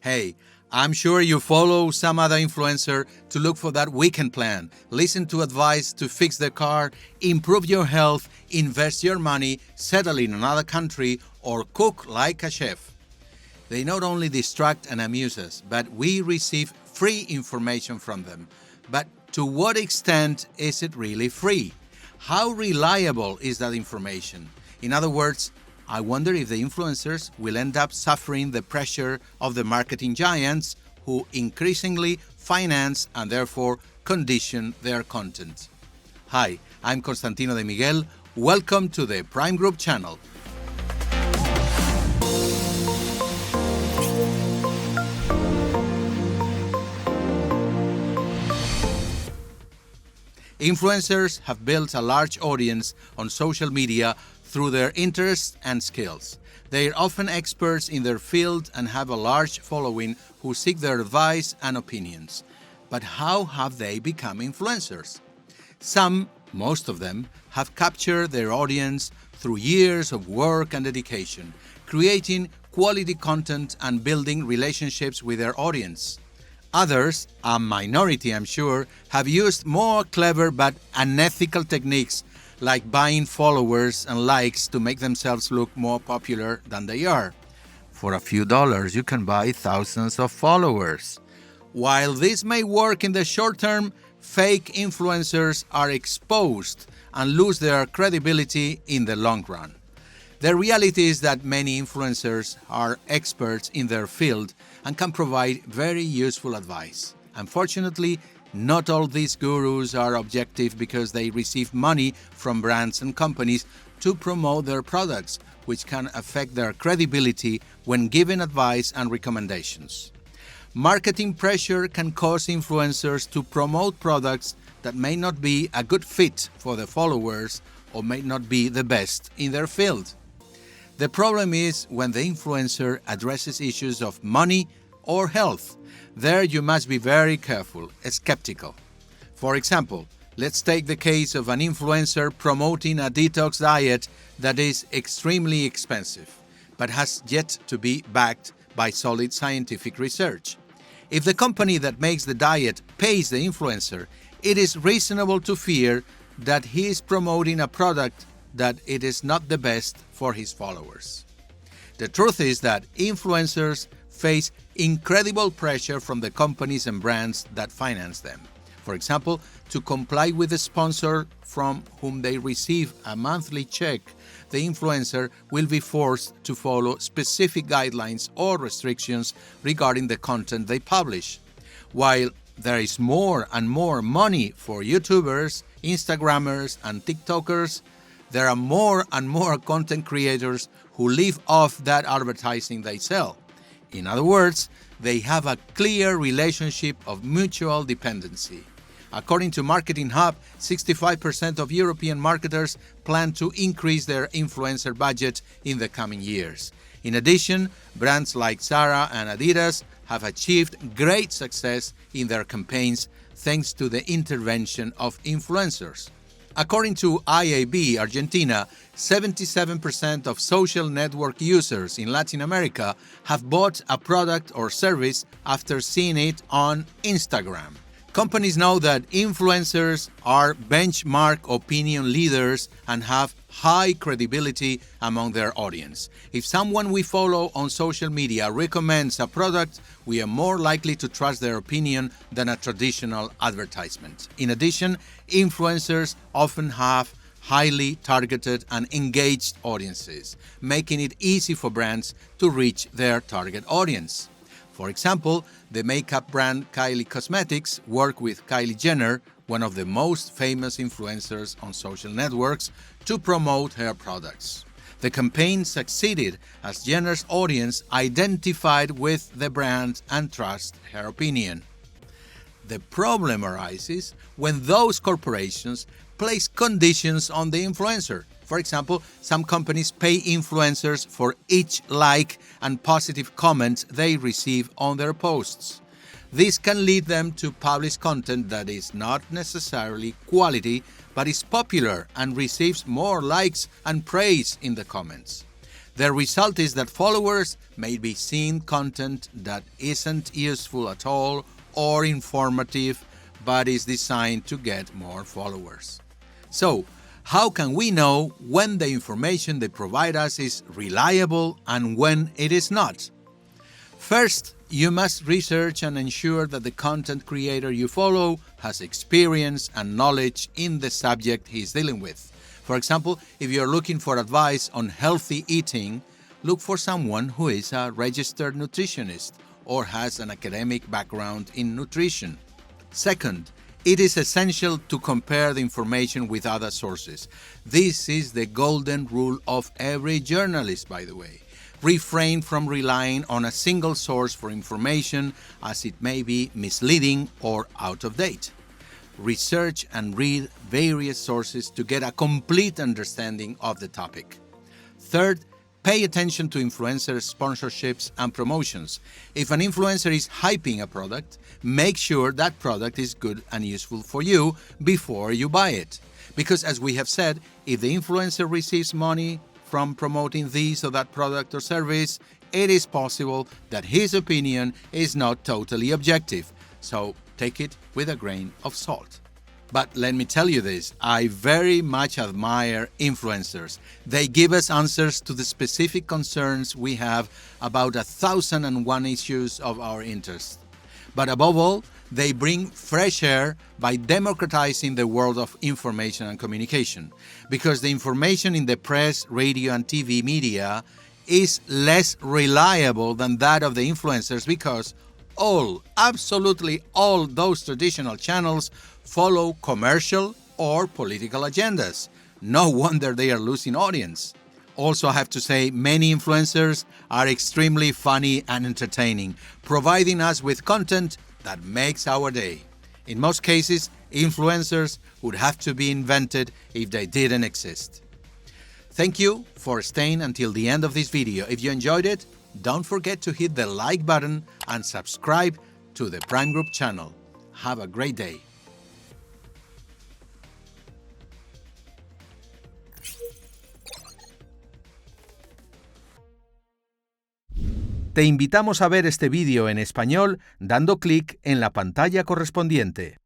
Hey, I'm sure you follow some other influencer to look for that weekend plan, listen to advice to fix the car, improve your health, invest your money, settle in another country, or cook like a chef. They not only distract and amuse us, but we receive free information from them. But to what extent is it really free? How reliable is that information? In other words, I wonder if the influencers will end up suffering the pressure of the marketing giants who increasingly finance and therefore condition their content. Hi, I'm Constantino de Miguel. Welcome to the Prime Group channel. Influencers have built a large audience on social media through their interests and skills. They are often experts in their field and have a large following who seek their advice and opinions. But how have they become influencers? Most of them, have captured their audience through years of work and dedication, creating quality content and building relationships with their audience. Others, a minority I'm sure, have used more clever but unethical techniques like buying followers and likes to make themselves look more popular than they are. For a few dollars, you can buy thousands of followers. While this may work in the short term, fake influencers are exposed and lose their credibility in the long run. The reality is that many influencers are experts in their field and can provide very useful advice. Unfortunately, not all these gurus are objective because they receive money from brands and companies to promote their products, which can affect their credibility when giving advice and recommendations. Marketing pressure can cause influencers to promote products that may not be a good fit for the followers or may not be the best in their field. The problem is when the influencer addresses issues of money or health. There you must be very careful, skeptical. For example, let's take the case of an influencer promoting a detox diet that is extremely expensive, but has yet to be backed by solid scientific research. If the company that makes the diet pays the influencer, it is reasonable to fear that he is promoting a product that it is not the best for his followers. The truth is that influencers face incredible pressure from the companies and brands that finance them. For example, to comply with the sponsor from whom they receive a monthly check, the influencer will be forced to follow specific guidelines or restrictions regarding the content they publish. While there is more and more money for YouTubers, Instagrammers, and TikTokers, there are more and more content creators who live off that advertising they sell. In other words, they have a clear relationship of mutual dependency. According to Marketing Hub, 65% of European marketers plan to increase their influencer budget in the coming years. In addition, brands like Zara and Adidas have achieved great success in their campaigns thanks to the intervention of influencers. According to IAB Argentina, 77% of social network users in Latin America have bought a product or service after seeing it on Instagram. Companies know that influencers are benchmark opinion leaders and have high credibility among their audience. If someone we follow on social media recommends a product, we are more likely to trust their opinion than a traditional advertisement. In addition, influencers often have highly targeted and engaged audiences, making it easy for brands to reach their target audience. For example, the makeup brand Kylie Cosmetics worked with Kylie Jenner, one of the most famous influencers on social networks, to promote her products. The campaign succeeded as Jenner's audience identified with the brand and trust her opinion. The problem arises when those corporations place conditions on the influencer. For example, some companies pay influencers for each like and positive comment they receive on their posts. This can lead them to publish content that is not necessarily quality, but is popular and receives more likes and praise in the comments. The result is that followers may be seeing content that isn't useful at all or informative, but is designed to get more followers. So, how can we know when the information they provide us is reliable and when it is not? First, you must research and ensure that the content creator you follow has experience and knowledge in the subject he's dealing with. For example, if you're looking for advice on healthy eating, look for someone who is a registered nutritionist or has an academic background in nutrition. Second, it is essential to compare the information with other sources. This is the golden rule of every journalist, by the way. Refrain from relying on a single source for information, as it may be misleading or out of date. Research and read various sources to get a complete understanding of the topic. Third, pay attention to influencer sponsorships and promotions. If an influencer is hyping a product, make sure that product is good and useful for you before you buy it. Because as we have said, if the influencer receives money from promoting this or that product or service, it is possible that his opinion is not totally objective. So take it with a grain of salt. But let me tell you this, I very much admire influencers. They give us answers to the specific concerns we have about 1,001 issues of our interest. But above all, they bring fresh air by democratizing the world of information and communication. Because the information in the press, radio, and TV media is less reliable than that of the influencers because absolutely all those traditional channels follow commercial or political agendas. No wonder they are losing audience. Also, I have to say, many influencers are extremely funny and entertaining, providing us with content that makes our day. In most cases, influencers would have to be invented if they didn't exist. Thank you for staying until the end of this video. If you enjoyed it, don't forget to hit the like button and subscribe to the Prime Group channel. Have a great day. Te invitamos a ver este vídeo en español dando clic en la pantalla correspondiente.